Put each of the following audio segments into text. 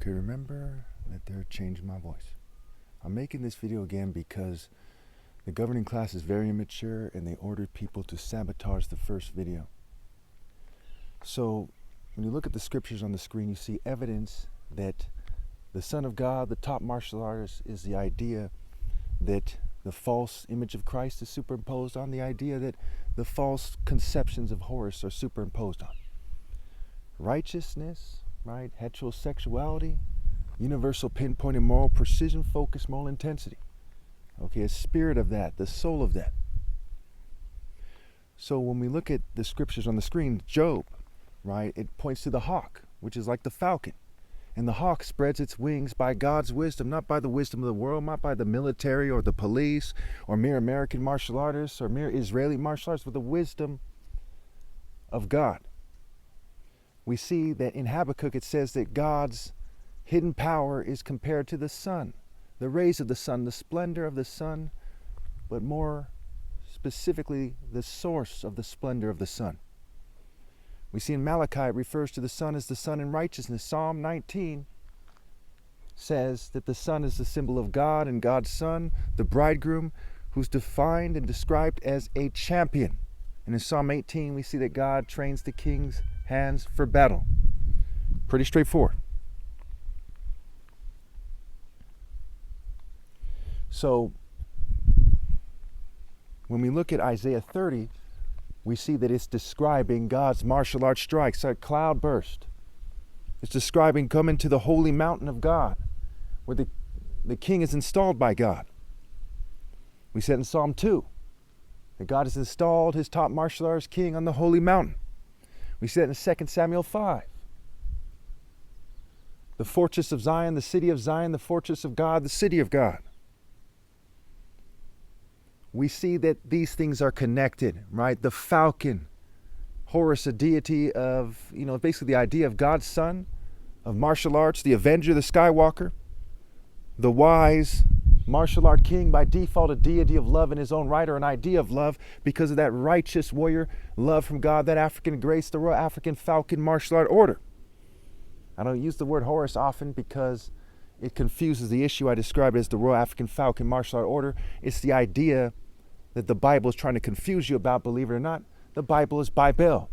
Okay, remember that they're changing my voice. I'm making this video again because the governing class is very immature and they ordered people to sabotage the first video. So when you look at the scriptures on the screen, you see evidence that the Son of God, the top martial artist, is the idea that the false image of Christ is superimposed on, the idea that the false conceptions of Horus are superimposed on. Righteousness, right? Heterosexuality, universal pinpoint and moral precision, focus, moral intensity. Okay, a spirit of that, the soul of that. So when we look at the scriptures on the screen, Job, right, it points to the hawk, which is like the falcon. And the hawk spreads its wings by God's wisdom, not by the wisdom of the world, not by the military or the police or mere American martial artists or mere Israeli martial artists, but the wisdom of God. We see that in Habakkuk it says that God's hidden power is compared to the sun, the rays of the sun, the splendor of the sun, but more specifically the source of the splendor of the sun. We see in Malachi it refers to the sun as the sun in righteousness. Psalm 19 says that the sun is the symbol of God and God's son, the bridegroom, who's defined and described as a champion. And in Psalm 18 we see that God trains the king's hands for battle. Pretty straightforward. So when we look at Isaiah 30, we see that it's describing God's martial arts strikes, a cloud burst. It's describing coming to the holy mountain of God, where the king is installed by God. We said in Psalm 2 that God has installed his top martial arts king on the holy mountain. We said in 2 Samuel 5, the fortress of Zion, the city of Zion, the fortress of God, the city of God. We see that these things are connected, right? The falcon, Horus, a deity of, basically the idea of God's son, of martial arts, the avenger, the Skywalker, the wise martial art king, by default a deity of love in his own right, or an idea of love because of that righteous warrior love from God, that African grace, the Royal African Falcon martial art order. I don't use the word Horus often because it confuses the issue I described as the Royal African Falcon martial art order. It's the idea that the Bible is trying to confuse you about. Believe it or not, the Bible is Bible.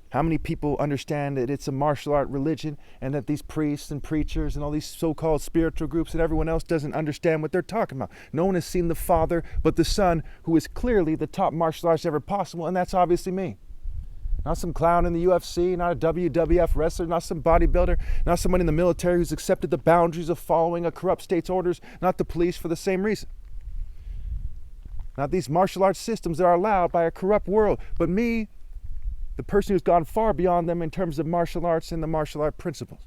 How many people understand that it's a martial art religion and that these priests and preachers and all these so-called spiritual groups and everyone else doesn't understand what they're talking about? No one has seen the Father but the Son, who is clearly the top martial artist ever possible, and that's obviously me. Not some clown in the UFC, not a WWF wrestler, not some bodybuilder, not someone in the military who's accepted the boundaries of following a corrupt state's orders, not the police for the same reason. Not these martial arts systems that are allowed by a corrupt world, but me, the person who's gone far beyond them in terms of martial arts and the martial art principles.